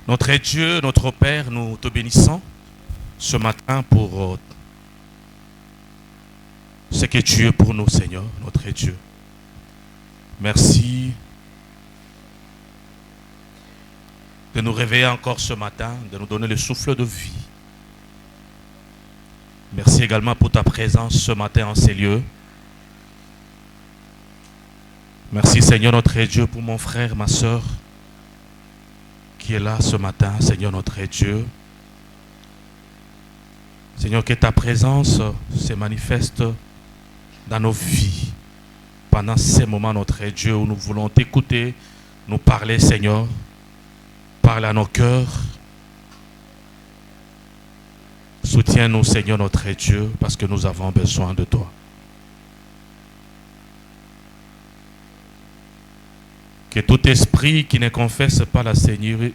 Notre Dieu, notre Père, nous te bénissons ce matin pour ce que tu es pour nous, Seigneur, notre Dieu. Merci de nous réveiller encore ce matin, de nous donner le souffle de vie. Merci également pour ta présence ce matin en ces lieux. Merci, Seigneur, notre Dieu, pour mon frère, ma soeur, qui est là ce matin, Seigneur, notre Dieu. Seigneur, que ta présence se manifeste dans nos vies pendant ces moments, notre Dieu, où nous voulons t'écouter, nous parler, Seigneur. Parle à nos cœurs. Soutiens-nous, Seigneur, notre Dieu, parce que nous avons besoin de toi. Que tout esprit qui ne confesse pas la Seigneurie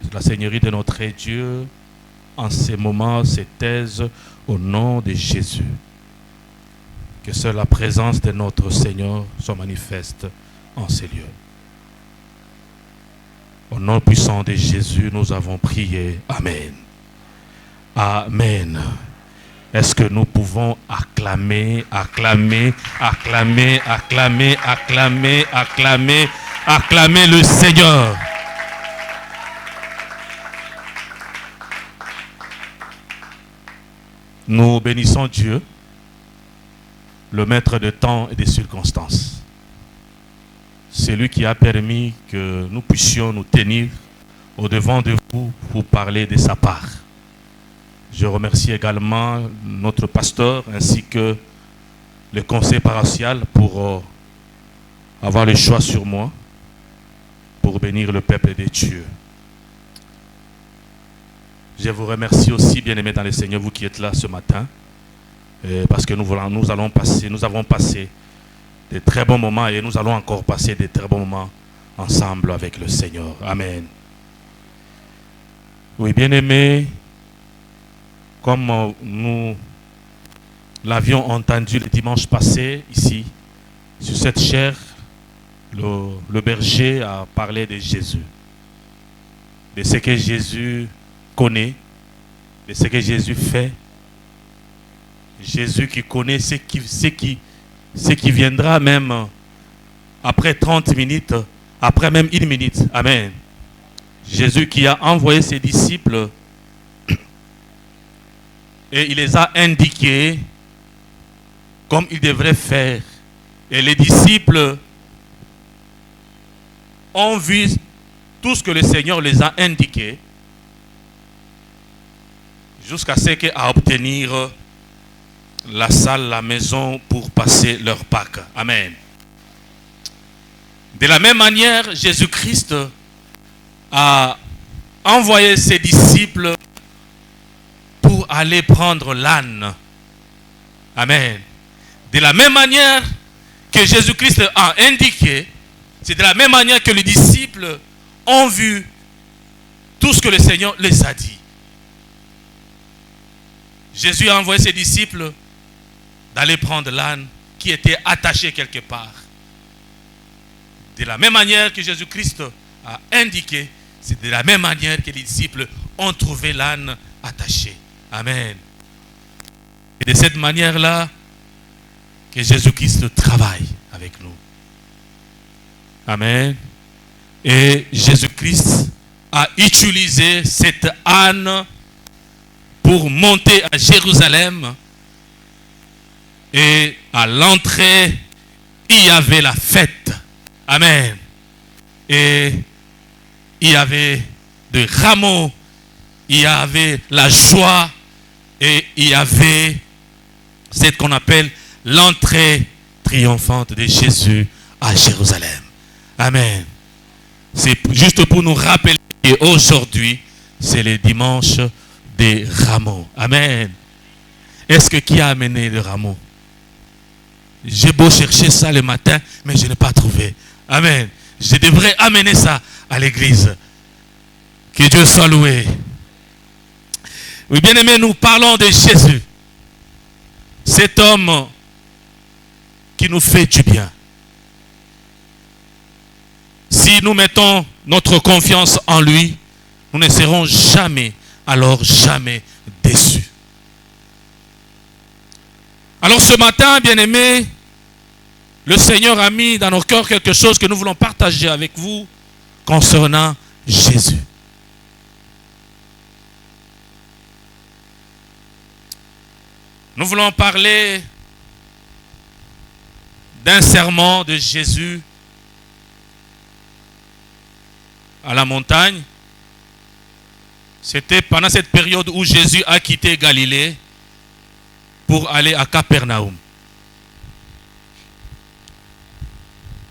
de notre Dieu, en ces moments, se taise au nom de Jésus. Que seule la présence de notre Seigneur soit manifeste en ces lieux. Au nom puissant de Jésus, nous avons prié. Amen. Amen. Est-ce que nous pouvons acclamer, acclamer, acclamer, acclamer, acclamer, acclamer, acclamer le Seigneur? Nous bénissons Dieu, le maître de temps et des circonstances. C'est lui qui a permis que nous puissions nous tenir au-devant de vous pour parler de sa part. Je remercie également notre pasteur ainsi que le conseil paroissial pour avoir le choix sur moi pour bénir le peuple de Dieu. Je vous remercie aussi, bien-aimés dans le Seigneur, vous qui êtes là ce matin, parce que nous avons passé de très bons moments et nous allons encore passer de très bons moments ensemble avec le Seigneur. Amen. Oui, bien-aimés, comme nous l'avions entendu le dimanche passé ici, sur cette chaire, le berger a parlé de Jésus, de ce que Jésus connaît, de ce que Jésus fait. Jésus qui connaît ce qui viendra même après 30 minutes, après même 1 minute. Amen. Jésus qui a envoyé ses disciples et il les a indiqués comme ils devraient faire. Et les disciples ont vu tout ce que le Seigneur les a indiqué jusqu'à ce qu'à obtenir la salle, la maison pour passer leur Pâques. Amen. De la même manière, Jésus-Christ a envoyé ses disciples pour aller prendre l'âne. Amen. De la même manière que Jésus-Christ a indiqué, c'est de la même manière que les disciples ont vu tout ce que le Seigneur les a dit. Jésus a envoyé ses disciples d'aller prendre l'âne qui était attaché quelque part. De la même manière que Jésus-Christ a indiqué, c'est de la même manière que les disciples ont trouvé l'âne attaché. Amen. Et de cette manière-là que Jésus-Christ travaille avec nous. Amen. Et Jésus-Christ a utilisé cet âne pour monter à Jérusalem. Et à l'entrée, il y avait la fête. Amen. Et il y avait des rameaux, il y avait la joie et il y avait ce qu'on appelle l'entrée triomphante de Jésus à Jérusalem. Amen. C'est juste pour nous rappeler qu'aujourd'hui, c'est le dimanche des rameaux. Amen. Est-ce que qui a amené le rameau? J'ai beau chercher ça le matin, mais je n'ai pas trouvé. Amen. Je devrais amener ça à l'église. Que Dieu soit loué. Oui, bien aimé, nous parlons de Jésus. Cet homme qui nous fait du bien. Si nous mettons notre confiance en lui, nous ne serons jamais, alors jamais déçus. Alors ce matin, bien-aimés, le Seigneur a mis dans nos cœurs quelque chose que nous voulons partager avec vous concernant Jésus. Nous voulons parler d'un sermon de Jésus à la montagne. C'était pendant cette période où Jésus a quitté Galilée pour aller à Capernaum.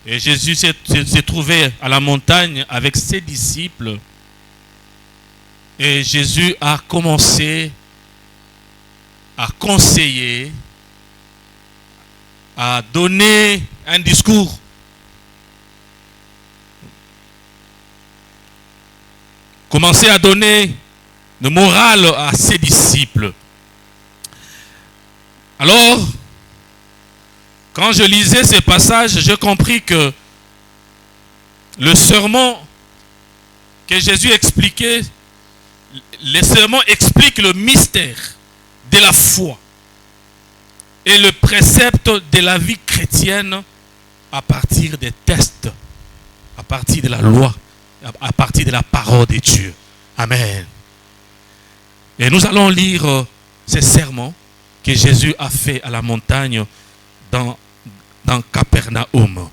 Et Jésus s'est trouvé à la montagne avec ses disciples. Et Jésus a commencé à conseiller, à donner un discours. Commencer à donner de morale à ses disciples. Alors, quand je lisais ces passages, j'ai compris que le sermon que Jésus expliquait, les sermons expliquent le mystère de la foi et le précepte de la vie chrétienne à partir des tests, à partir de la loi, à partir de la parole de Dieu. Amen. Et nous allons lire ces sermons que Jésus a fait à la montagne dans Capernaum.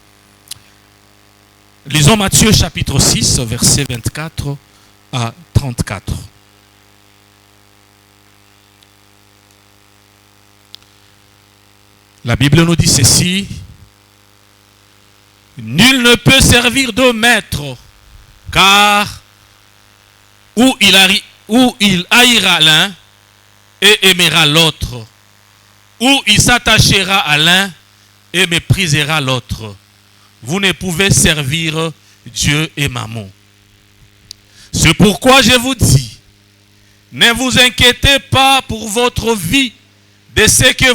Lisons Matthieu chapitre 6, versets 24 à 34. La Bible nous dit ceci: nul ne peut servir deux maîtres, car ou il haïra l'un et aimera l'autre, ou il s'attachera à l'un et méprisera l'autre. Vous ne pouvez servir Dieu et Mammon. C'est pourquoi je vous dis, ne vous inquiétez pas pour votre vie de ce que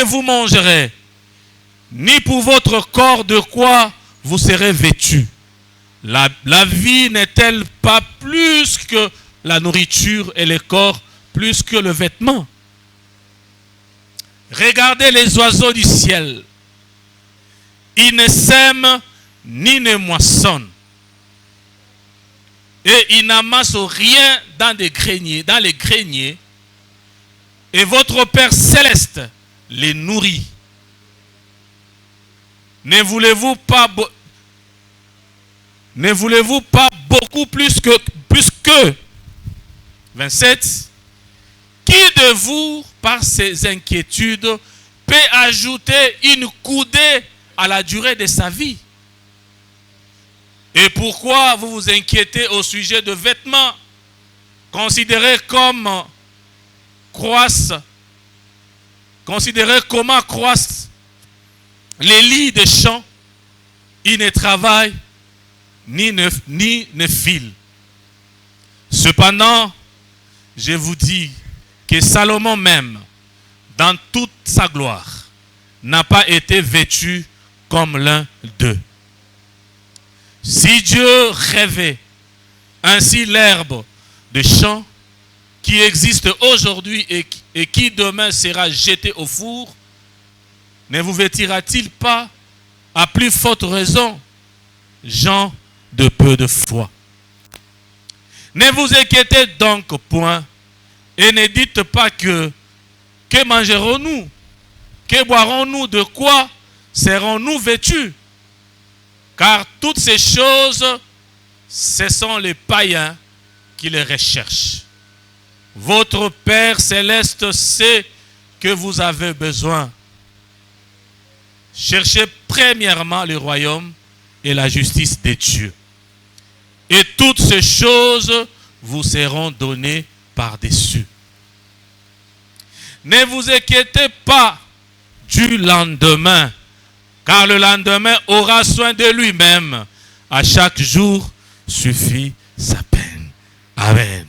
vous mangerez, ni pour votre corps de quoi vous serez vêtus. La vie n'est-elle pas plus que la nourriture et le corps plus que le vêtement? Regardez les oiseaux du ciel. Ils ne sèment ni ne moissonnent. Et ils n'amassent rien dans les greniers. Et votre Père céleste les nourrit. Ne voulez-vous pas beaucoup plus que 27? Qui de vous, par ses inquiétudes, peut ajouter une coudée à la durée de sa vie? Et pourquoi vous vous inquiétez au sujet de vêtements? Considérez comment croissent les lits des champs. Ils ne travaillent ni ne filent. Cependant, je vous dis que Salomon même, dans toute sa gloire, n'a pas été vêtu comme l'un d'eux. Si Dieu rêvait ainsi l'herbe de champ qui existe aujourd'hui et qui demain sera jetée au four, ne vous vêtira-t-il pas à plus forte raison, gens de peu de foi? Ne vous inquiétez donc point et ne dites pas que mangerons-nous, que boirons-nous, de quoi serons-nous vêtus? Car toutes ces choses, ce sont les païens qui les recherchent. Votre Père céleste sait que vous avez besoin. Cherchez premièrement le royaume et la justice de Dieu. Et toutes ces choses vous seront données par-dessus. Ne vous inquiétez pas du lendemain, car le lendemain aura soin de lui-même. À chaque jour suffit sa peine. Amen.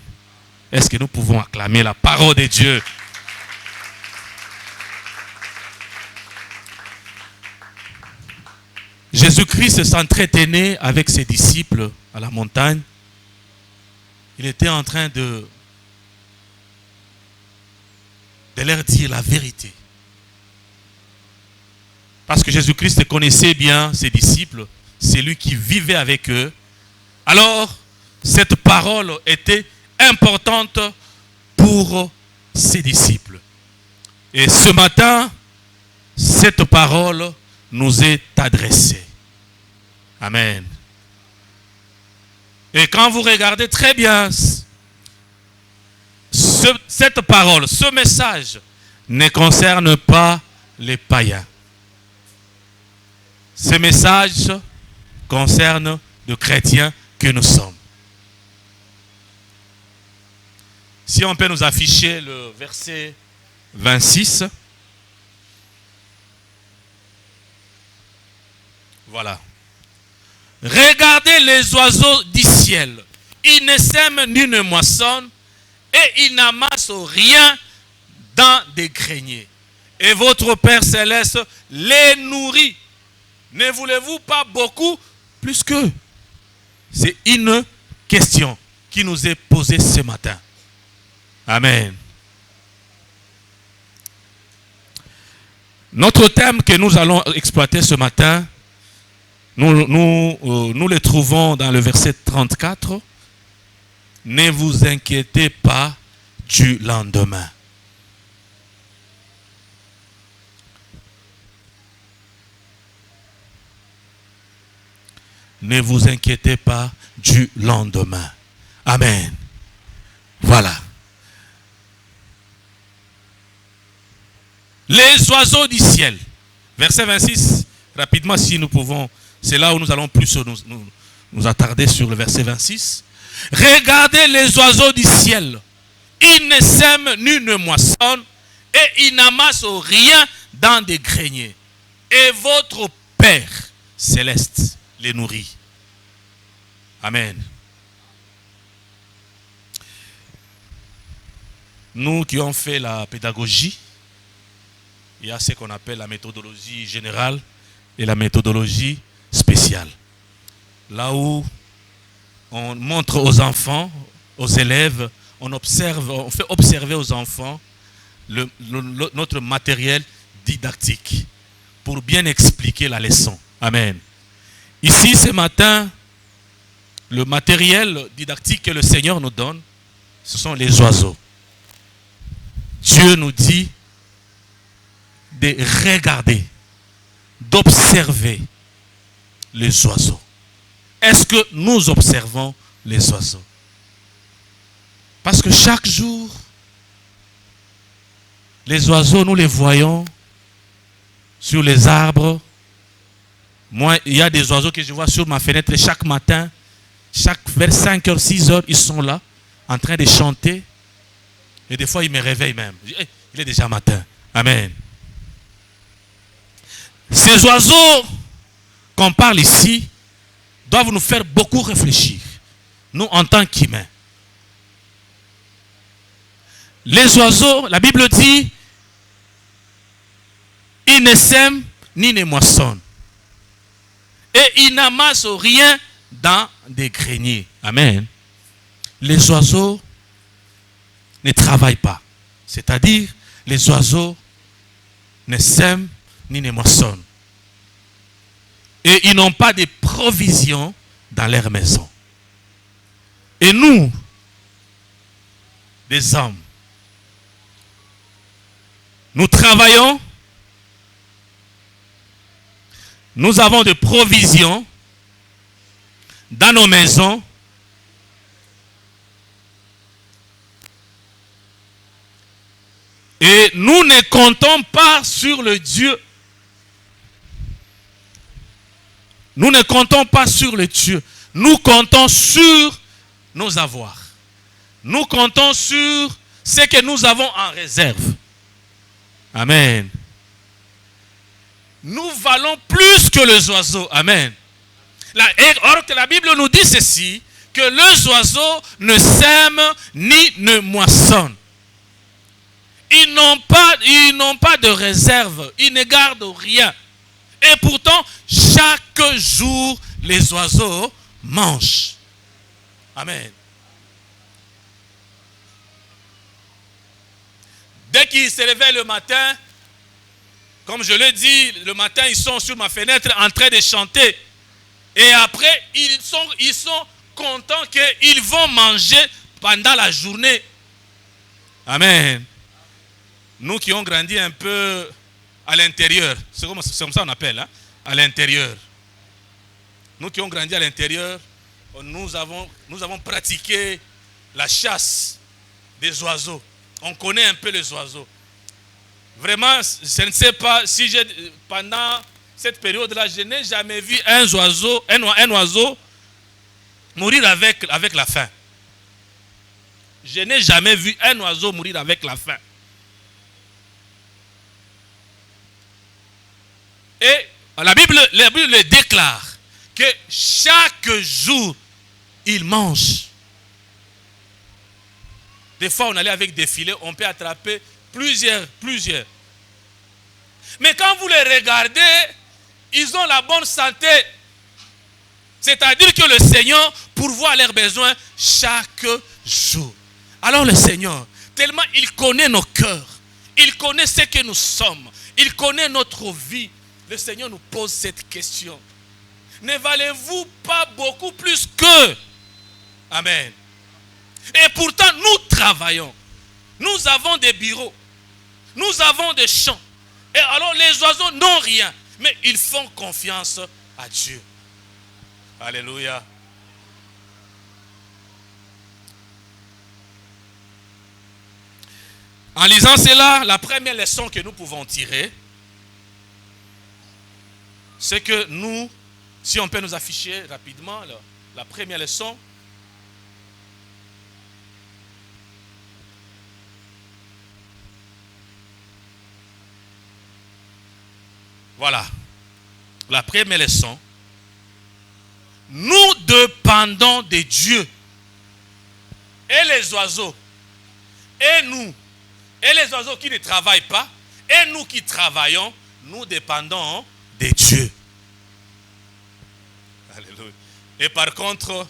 Est-ce que nous pouvons acclamer la parole de Dieu? Jésus-Christ s'entretenait avec ses disciples à la montagne. il était en train de leur dire la vérité. Parce que Jésus-Christ connaissait bien ses disciples, c'est lui qui vivait avec eux. Alors, cette parole était importante pour ses disciples. Et ce matin, cette parole nous est adressée. Amen. Et quand vous regardez très bien cette parole, ce message ne concerne pas les païens. Ce message concerne les chrétiens que nous sommes. Si on peut nous afficher le verset 26. Voilà. Regardez les oiseaux du ciel. Ils ne sèment ni ne moissonnent et ils n'amassent rien dans des greniers. Et votre Père Céleste les nourrit. Ne voulez-vous pas beaucoup plus qu'eux? C'est une question qui nous est posée ce matin. Amen. Notre thème que nous allons exploiter ce matin, nous le trouvons dans le verset 34. Ne vous inquiétez pas du lendemain. Ne vous inquiétez pas du lendemain. Amen. Voilà. Les oiseaux du ciel. Verset 26. Rapidement, si nous pouvons. C'est là où nous allons plus nous attarder sur le verset 26. Regardez les oiseaux du ciel. Ils ne sèment ni ne moissonnent et ils n'amassent rien dans des greniers. Et votre Père Céleste les nourrit. Amen. Nous qui avons fait la pédagogie, il y a ce qu'on appelle la méthodologie générale et la méthodologie spéciale. Là où on montre aux enfants, aux élèves, on fait observer aux enfants notre matériel didactique pour bien expliquer la leçon. Amen. Ici, ce matin, le matériel didactique que le Seigneur nous donne, ce sont les oiseaux. Dieu nous dit de regarder, d'observer les oiseaux. Est-ce que nous observons les oiseaux? Parce que chaque jour, les oiseaux, nous les voyons sur les arbres. Moi, il y a des oiseaux que je vois sur ma fenêtre chaque matin. Vers 5h, 6h, ils sont là, en train de chanter. Et des fois, ils me réveillent même. Je dis, hey, il est déjà matin. Amen. Ces oiseaux qu'on parle ici doivent nous faire beaucoup réfléchir, nous en tant qu'humains. Les oiseaux, la Bible dit, ils ne sèment ni ne moissonnent. Et ils n'amassent rien dans des greniers. Amen. Les oiseaux ne travaillent pas. C'est-à-dire, les oiseaux ne sèment ni ne moissonnent. Et ils n'ont pas de provisions dans leur maison. Et nous, des hommes, nous travaillons, nous avons des provisions dans nos maisons. Et nous ne comptons pas sur le Dieu. Nous ne comptons pas sur le Dieu. Nous comptons sur nos avoirs. Nous comptons sur ce que nous avons en réserve. Amen. Nous valons plus que les oiseaux. Amen. Or que la Bible nous dit ceci, que les oiseaux ne sèment ni ne moissonnent. Ils n'ont pas de réserve. Ils ne gardent rien. Et pourtant, chaque jour, les oiseaux mangent. Amen. Dès qu'ils se réveillent le matin, comme je l'ai dit, le matin, ils sont sur ma fenêtre en train de chanter. Et après, ils sont contents qu'ils vont manger pendant la journée. Amen. Nous qui ont grandi un peu à l'intérieur, c'est comme ça qu'on appelle, hein, à l'intérieur. Nous qui ont grandi à l'intérieur, nous avons pratiqué la chasse des oiseaux. On connaît un peu les oiseaux. Vraiment, je ne sais pas si pendant cette période-là, je n'ai jamais vu un oiseau mourir avec la faim. Je n'ai jamais vu un oiseau mourir avec la faim. Et la Bible déclare que chaque jour, il mange. Des fois, on allait avec des filets, on peut attraper plusieurs. Mais quand vous les regardez, ils ont la bonne santé. C'est-à-dire que le Seigneur pourvoit leurs besoins chaque jour. Alors le Seigneur, tellement il connaît nos cœurs, il connaît ce que nous sommes, il connaît notre vie. Le Seigneur nous pose cette question. Ne valez-vous pas beaucoup plus qu'eux? Amen. Et pourtant, nous travaillons. Nous avons des bureaux. Nous avons des champs. Et alors, les oiseaux n'ont rien. Mais ils font confiance à Dieu. Alléluia. En lisant cela, la première leçon que nous pouvons tirer, c'est que nous, si on peut nous afficher rapidement la première leçon, voilà, la première leçon, nous dépendons de Dieu et les oiseaux, et nous, et les oiseaux qui ne travaillent pas, et nous qui travaillons, nous dépendons de Dieu. Alléluia. Et par contre,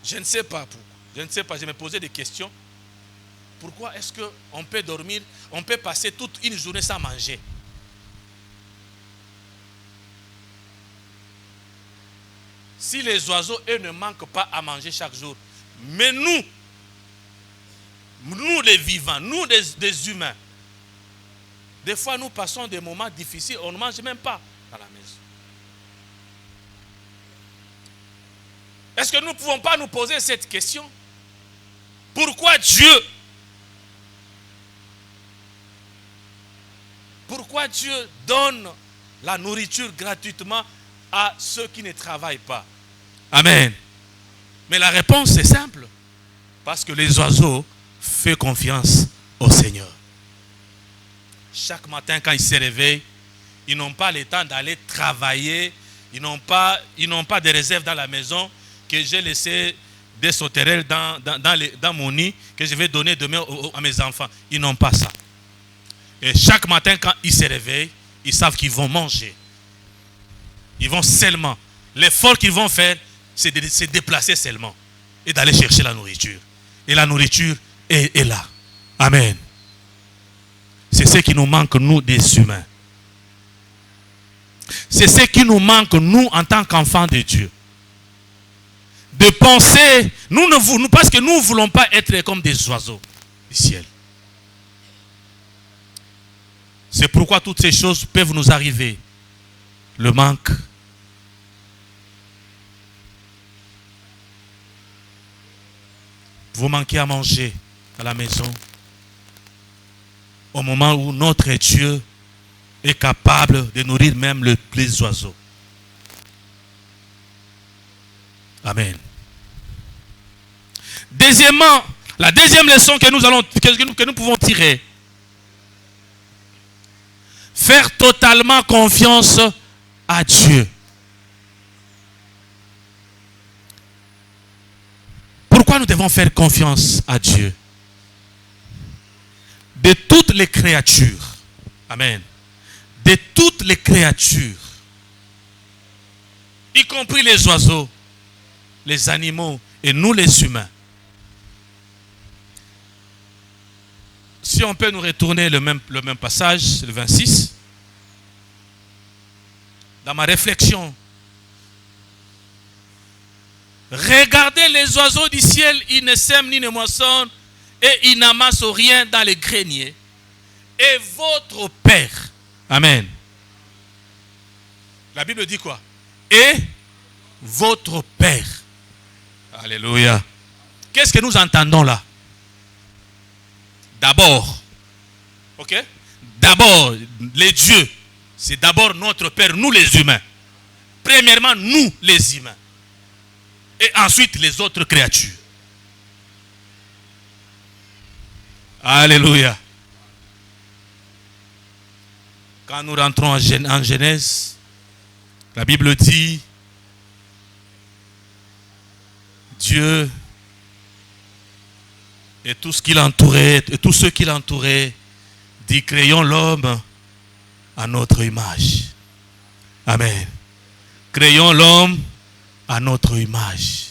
je ne sais pas pourquoi. Je me posais des questions. Pourquoi est-ce qu'on peut dormir, on peut passer toute une journée sans manger? Si les oiseaux, eux, ne manquent pas à manger chaque jour, mais nous les vivants, nous des humains, des fois nous passons des moments difficiles, on ne mange même pas à la maison. Est-ce que nous ne pouvons pas nous poser cette question? Pourquoi Dieu donne la nourriture gratuitement à ceux qui ne travaillent pas? Amen. Mais la réponse est simple. Parce que les oiseaux font confiance au Seigneur. Chaque matin quand ils se réveillent, ils n'ont pas le temps d'aller travailler. Ils n'ont pas de réserve dans la maison que j'ai laissé des sauterelles dans mon nid que je vais donner demain à mes enfants. Ils n'ont pas ça. Et chaque matin quand ils se réveillent, ils savent qu'ils vont manger. Ils vont seulement. L'effort qu'ils vont faire, c'est de se déplacer seulement et d'aller chercher la nourriture. Et la nourriture est là. Amen. C'est ce qui nous manque, nous, des humains. C'est ce qui nous manque, nous, en tant qu'enfants de Dieu. De penser, parce que nous ne voulons pas être comme des oiseaux du ciel. C'est pourquoi toutes ces choses peuvent nous arriver. Le manque. Vous manquez à manger à la maison. Au moment où notre Dieu est capable de nourrir même les oiseaux. Amen. Deuxièmement, la deuxième leçon que nous pouvons tirer. Faire totalement confiance à Dieu. Pourquoi nous devons faire confiance à Dieu? De toutes les créatures. Amen. De toutes les créatures. Y compris les oiseaux, les animaux et nous les humains. Si on peut nous retourner le même passage, le 26. Dans ma réflexion, regardez les oiseaux du ciel, ils ne sèment ni ne moissonnent et ils n'amassent rien dans les greniers. Et votre Père, amen. La Bible dit quoi? Et votre Père. Alléluia. Qu'est-ce que nous entendons là? D'abord, ok? D'abord, les dieux, c'est d'abord notre Père, nous les humains. Premièrement, nous les humains. Et ensuite, les autres créatures. Alléluia. Quand nous rentrons en Genèse, la Bible dit, Dieu et tout ce qui l'entourait, et tous ceux qui l'entouraient, dit, créons l'homme à notre image. Amen. Créons l'homme à notre image.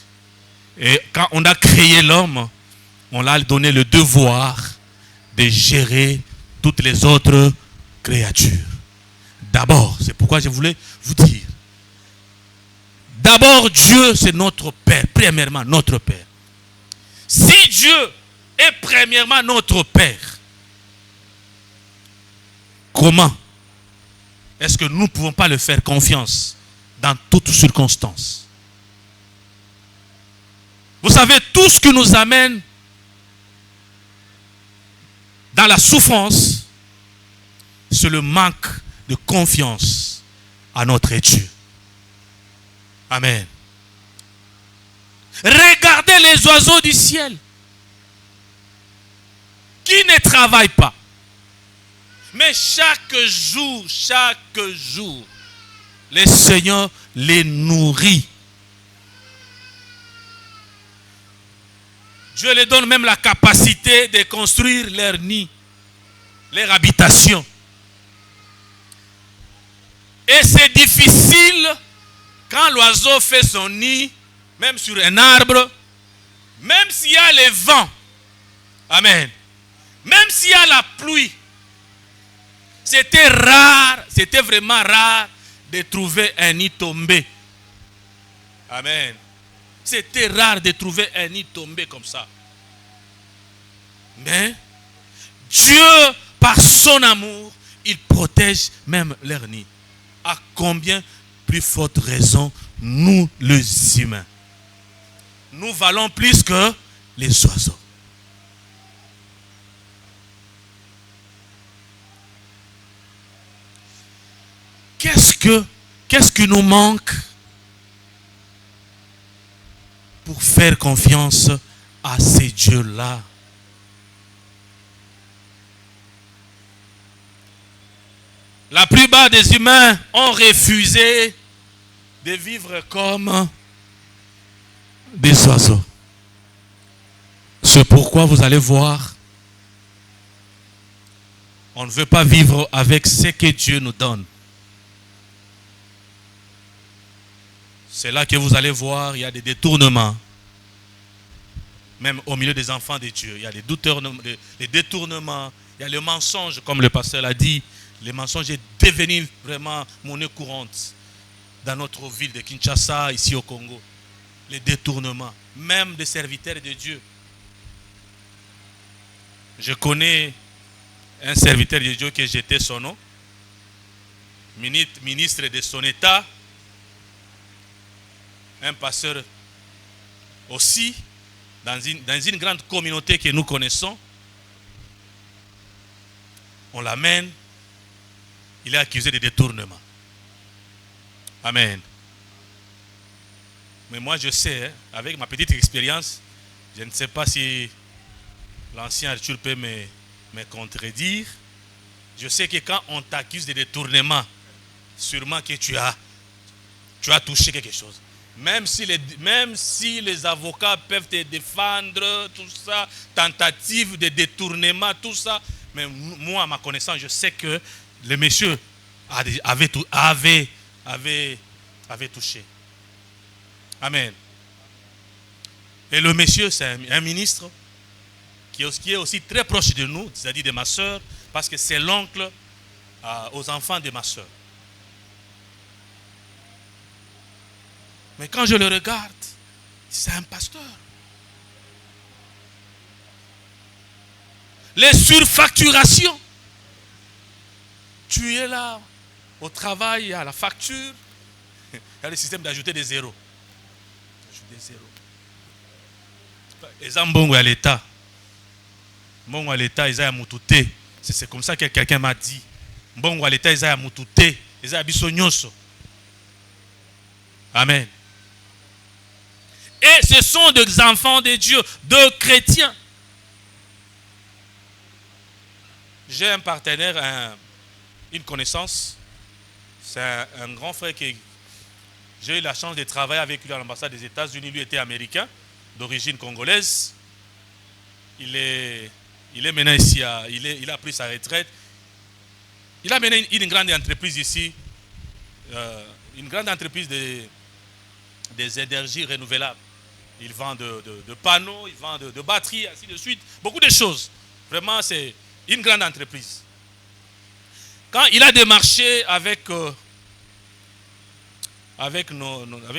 Et quand on a créé l'homme, on l'a donné le devoir de gérer toutes les autres créatures. D'abord, c'est pourquoi je voulais vous dire. D'abord, Dieu, c'est notre Père. Premièrement, notre Père. Si Dieu est premièrement notre Père, comment est-ce que nous ne pouvons pas le faire confiance dans toutes circonstances? Vous savez, tout ce qui nous amène dans la souffrance, c'est le manque de confiance à notre Dieu. Amen. Regardez les oiseaux du ciel qui ne travaillent pas. Mais chaque jour, le Seigneur les nourrit. Dieu leur donne même la capacité de construire leur nid, leur habitation. Et c'est difficile quand l'oiseau fait son nid, même sur un arbre, même s'il y a les vents, amen, même s'il y a la pluie, c'était rare, c'était vraiment rare de trouver un nid tombé. Amen. C'était rare de trouver un nid tombé comme ça. Mais Dieu, par son amour, il protège même leur nid. À combien plus forte raison, nous les humains, nous valons plus que les oiseaux. Qu'est-ce qui nous manque pour faire confiance à ces dieux-là? La plupart des humains ont refusé de vivre comme des oiseaux. C'est pourquoi vous allez voir, on ne veut pas vivre avec ce que Dieu nous donne. C'est là que vous allez voir, il y a des détournements. Même au milieu des enfants de Dieu, il y a des détournements, il y a le mensonge, comme le pasteur l'a dit. Le mensonge est devenu vraiment monnaie courante dans notre ville de Kinshasa, ici au Congo. Les détournements, même des serviteurs de Dieu. Je connais un serviteur de Dieu que j'étais son nom, ministre de son État, un pasteur aussi, dans une grande communauté que nous connaissons. On l'amène, il est accusé de détournement. Amen. Mais moi je sais, avec ma petite expérience, je ne sais pas si l'ancien Arthur peut me contredire. Je sais que quand on t'accuse de détournement, sûrement que tu as touché quelque chose. Même si les avocats peuvent te défendre, tout ça, tentative de détournement, tout ça, mais moi, à ma connaissance, je sais que le monsieur avait touché. Amen. Et le monsieur, c'est un ministre qui est aussi très proche de nous, c'est-à-dire de ma soeur, parce que c'est l'oncle aux enfants de ma soeur. Mais quand je le regarde, c'est un pasteur. Les surfacturations. Tu es là, au travail, il y a la facture, il y a le système d'ajouter des zéros. Ajouter des zéros. Les ambongo à l'État. Mbongo à l'État, ils ont mutute. C'est comme ça que quelqu'un m'a dit. Mbongo à l'État, ils ont mutute. Ils ont bisognoso. Amen. Et ce sont des enfants de Dieu, de chrétiens. J'ai un partenaire, une connaissance. C'est un grand frère qui j'ai eu la chance de travailler avec lui à l'ambassade des États-Unis. Lui était américain, d'origine congolaise. Il est maintenant ici, il a pris sa retraite. Il a mené une grande entreprise ici, une grande entreprise des énergies renouvelables. Il vend de panneaux, il vend de batteries, ainsi de suite. Beaucoup de choses. Vraiment, c'est une grande entreprise. Quand il a démarché avec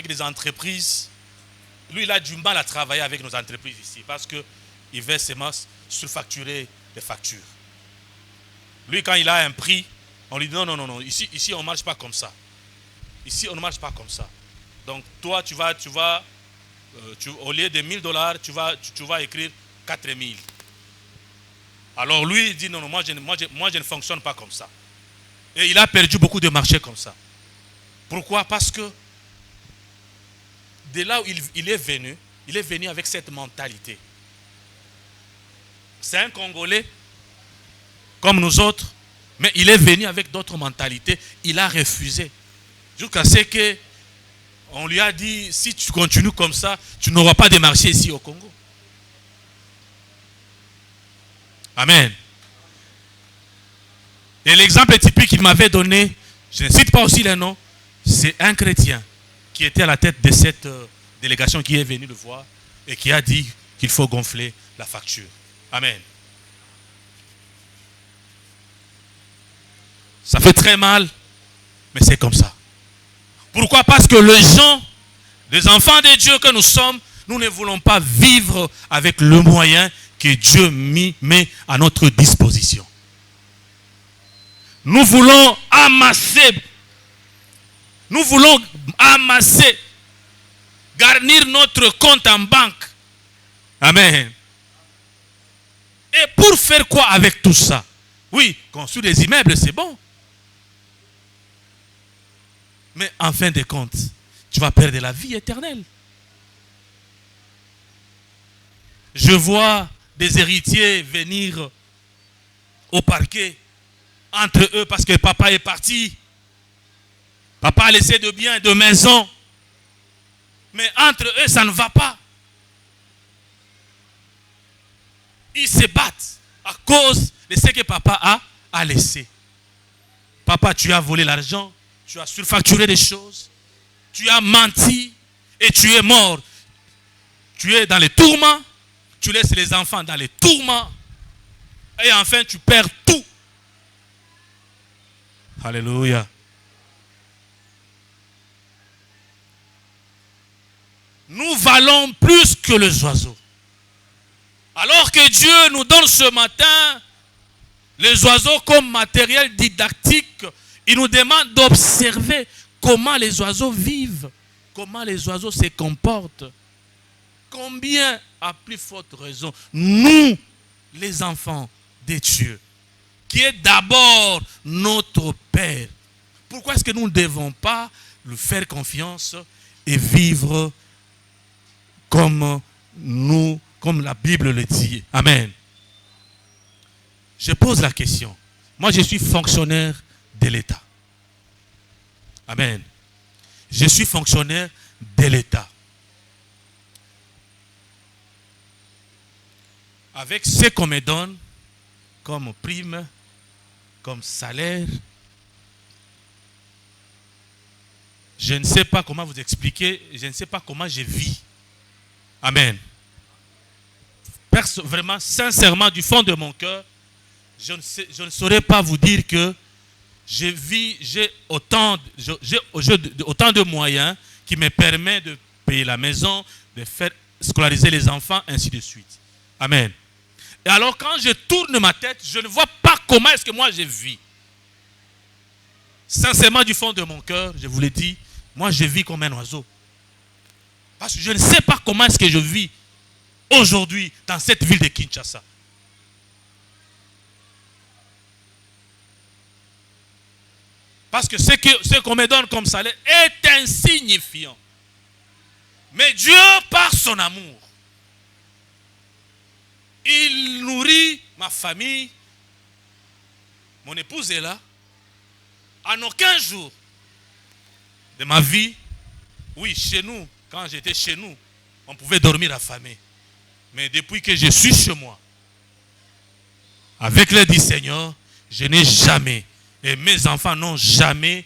des entreprises, lui, il a du mal à travailler avec nos entreprises ici parce qu'il veut seulement surfacturer les factures. Lui, quand il a un prix, on lui dit non, ici on ne marche pas comme ça. Ici, on ne marche pas comme ça. Donc, toi, au lieu de $1000, tu vas écrire 4000. Alors, lui, il dit non, moi je ne fonctionne pas comme ça. Et il a perdu beaucoup de marchés comme ça. Pourquoi? Parce que de là où il est venu avec cette mentalité. C'est un Congolais comme nous autres, mais il est venu avec d'autres mentalités. Il a refusé. Jusqu'à ce qu'on lui a dit, si tu continues comme ça, tu n'auras pas de marché ici au Congo. Amen. Et l'exemple typique qu'il m'avait donné, je ne cite pas aussi les noms, c'est un chrétien qui était à la tête de cette délégation qui est venue le voir et qui a dit qu'il faut gonfler la facture. Amen. Ça fait très mal, mais c'est comme ça. Pourquoi? Parce que les enfants de Dieu que nous sommes, nous ne voulons pas vivre avec le moyen que Dieu met à notre disposition. Nous voulons amasser, garnir notre compte en banque. Amen. Et pour faire quoi avec tout ça? Oui, construire des immeubles, c'est bon. Mais en fin de compte, tu vas perdre la vie éternelle. Je vois des héritiers venir au parquet entre eux parce que papa est parti. Papa a laissé de biens et de maisons. Mais entre eux, ça ne va pas. Ils se battent à cause de ce que papa a laissé. Papa, tu as volé l'argent, tu as surfacturé des choses, tu as menti et tu es mort. Tu es dans les tourments, tu laisses les enfants dans les tourments et enfin tu perds tout. Alléluia. Nous valons plus que les oiseaux. Alors que Dieu nous donne ce matin les oiseaux comme matériel didactique, il nous demande d'observer comment les oiseaux vivent, comment les oiseaux se comportent. Combien, à plus forte raison, nous, les enfants de Dieu, qui est d'abord notre Père, pourquoi est-ce que nous ne devons pas lui faire confiance et vivre comme la Bible le dit? Amen. Je pose la question. Moi, je suis fonctionnaire de l'État. Amen. Je suis fonctionnaire de l'État. Avec ce qu'on me donne comme prime, comme salaire, je ne sais pas comment vous expliquer, je ne sais pas comment je vis. Amen. vraiment, sincèrement, du fond de mon cœur, je ne saurais pas vous dire que j'ai autant de moyens qui me permettent de payer la maison, de faire scolariser les enfants, ainsi de suite. Amen. Et alors quand je tourne ma tête, je ne vois pas comment est-ce que moi je vis. Sincèrement, du fond de mon cœur, je vous l'ai dit, moi je vis comme un oiseau. Parce que je ne sais pas comment est-ce que je vis aujourd'hui dans cette ville de Kinshasa. Parce que ce qu'on me donne comme salaire est insignifiant. Mais Dieu, par son amour, il nourrit ma famille. Mon épouse est là. En aucun jour de ma vie, oui, chez nous, quand j'étais chez nous, on pouvait dormir affamé. Mais depuis que je suis chez moi, avec l'aide du Seigneur, je n'ai jamais, et mes enfants n'ont jamais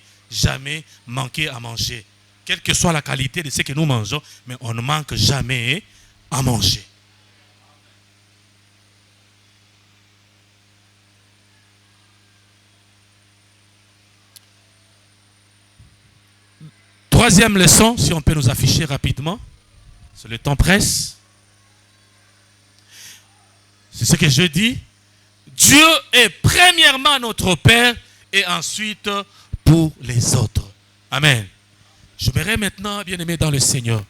manqué à manger. Quelle que soit la qualité de ce que nous mangeons, mais on ne manque jamais à manger. Troisième leçon, si on peut nous afficher rapidement, c'est le temps presse. C'est ce que je dis. Dieu est premièrement notre Père et ensuite pour les autres. Amen. Je verrai maintenant, bien aimé dans le Seigneur.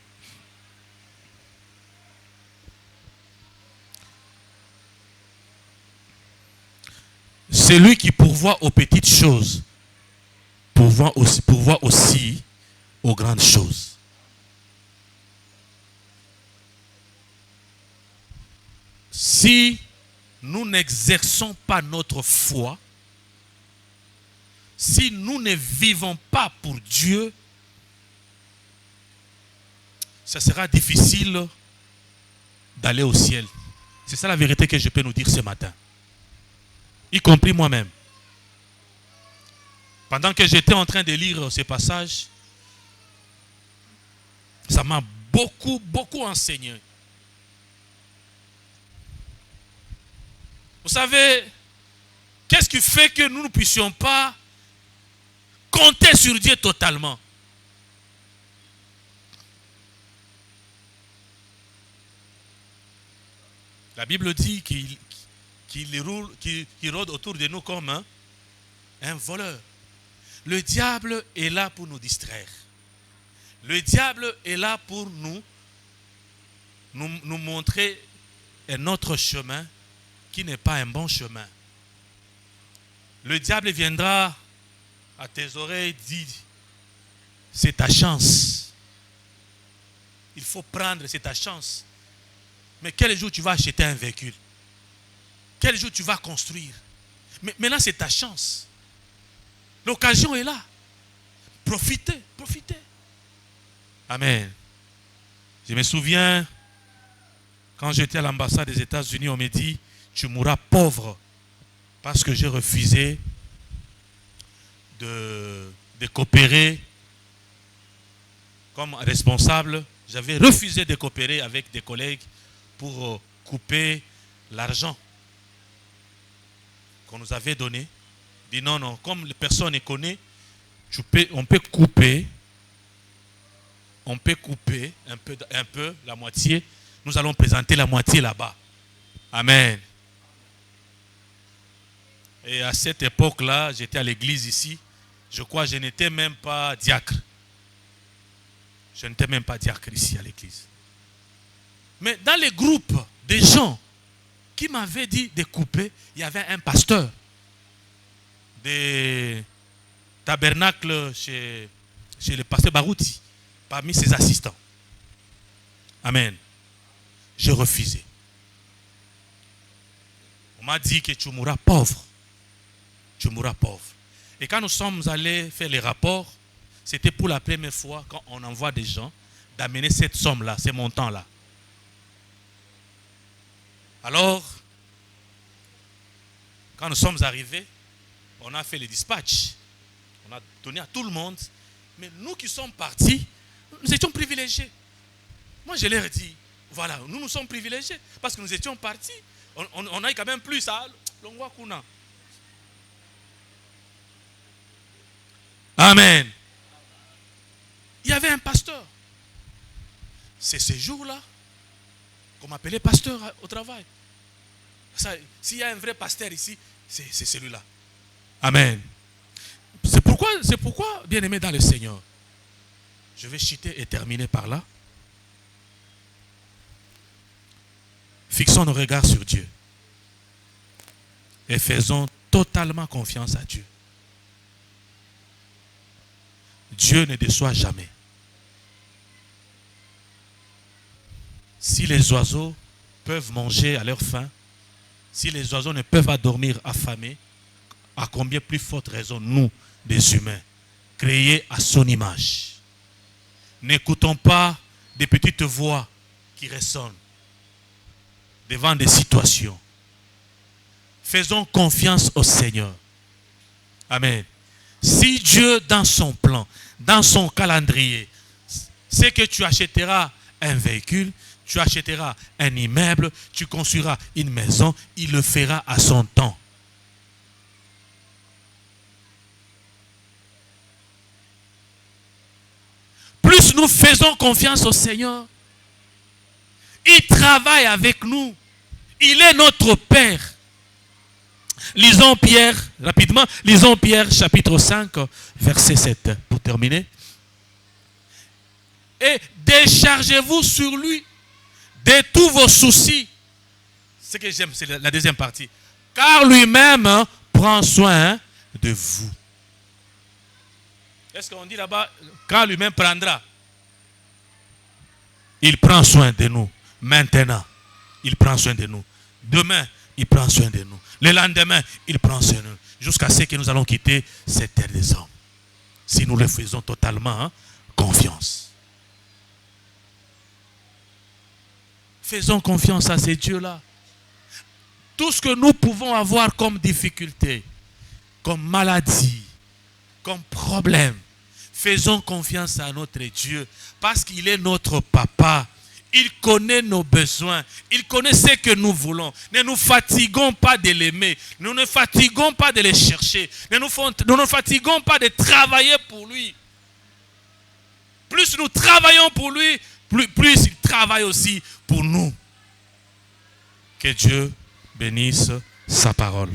C'est lui qui pourvoit aux petites choses, pourvoit aussi aux grandes choses. Si nous n'exerçons pas notre foi, si nous ne vivons pas pour Dieu, ça sera difficile d'aller au ciel. C'est ça la vérité que je peux nous dire ce matin. Y compris moi-même. Pendant que j'étais en train de lire ces passages, ça m'a beaucoup enseigné. Vous savez, qu'est-ce qui fait que nous ne puissions pas compter sur Dieu totalement? La Bible dit qu'il rôde autour de nous comme un voleur. Le diable est là pour nous distraire. Le diable est là pour nous montrer un autre chemin qui n'est pas un bon chemin. Le diable viendra à tes oreilles dire, c'est ta chance. Il faut prendre, c'est ta chance. Mais quel jour tu vas acheter un véhicule? Quel jour tu vas construire? Mais maintenant c'est ta chance. L'occasion est là. Profitez. Amen. Je me souviens, quand j'étais à l'ambassade des États-Unis, on me dit, tu mourras pauvre parce que j'ai refusé de coopérer comme responsable. J'avais refusé de coopérer avec des collègues pour couper l'argent qu'on nous avait donné. Dit non, comme personne ne connaît, on peut couper un peu, la moitié. Nous allons présenter la moitié là-bas. Amen. Et à cette époque-là, j'étais à l'église ici. Je crois que je n'étais même pas diacre. Je n'étais même pas diacre ici à l'église. Mais dans les groupes des gens qui m'avaient dit de couper, il y avait un pasteur des tabernacles chez le pasteur Barouti, parmi ses assistants. Amen. J'ai refusé. On m'a dit que tu mourras pauvre. Tu mourras pauvre. Et quand nous sommes allés faire les rapports, c'était pour la première fois quand on envoie des gens d'amener cette somme-là, ces montants-là. Alors, quand nous sommes arrivés, on a fait les dispatchs. On a donné à tout le monde. Mais nous qui sommes partis, nous étions privilégiés. Moi, je leur ai dit, Voilà, nous nous sommes privilégiés parce que nous étions partis. On a quand même plus à Longwakuna. Amen. Il y avait un pasteur. C'est ce jour-là qu'on m'appelait pasteur au travail. S'il y a un vrai pasteur ici, c'est celui-là. Amen. C'est pourquoi, bien-aimé dans le Seigneur, je vais chuter et terminer par là. Fixons nos regards sur Dieu et faisons totalement confiance à Dieu. Dieu ne déçoit jamais. Si les oiseaux peuvent manger à leur faim, si les oiseaux ne peuvent pas dormir affamés, à combien plus forte raison nous, des humains, créés à son image. N'écoutons pas des petites voix qui résonnent devant des situations. Faisons confiance au Seigneur. Amen. Si Dieu, dans son plan, dans son calendrier, c'est que tu achèteras un véhicule, tu achèteras un immeuble, tu construiras une maison, il le fera à son temps. Plus nous faisons confiance au Seigneur, il travaille avec nous. Il est notre Père. Lisons Pierre, rapidement, lisons Pierre chapitre 5, verset 7, pour terminer. Et déchargez-vous sur lui de tous vos soucis. Ce que j'aime, c'est la deuxième partie. Car lui-même prend soin de vous. Est-ce qu'on dit là-bas, quand lui-même prendra? Il prend soin de nous. Maintenant, il prend soin de nous. Demain, il prend soin de nous. Le lendemain, il prend soin de nous. Jusqu'à ce que nous allons quitter cette terre des hommes. Si nous le faisons totalement confiance. Faisons confiance à ces dieux-là. Tout ce que nous pouvons avoir comme difficulté, comme maladie, comme problème, faisons confiance à notre Dieu parce qu'il est notre papa. Il connaît nos besoins. Il connaît ce que nous voulons. Ne nous fatiguons pas de l'aimer. Nous ne fatiguons pas de le chercher. Ne nous fatiguons pas de travailler pour lui. Plus nous travaillons pour lui, plus il travaille aussi pour nous. Que Dieu bénisse sa parole.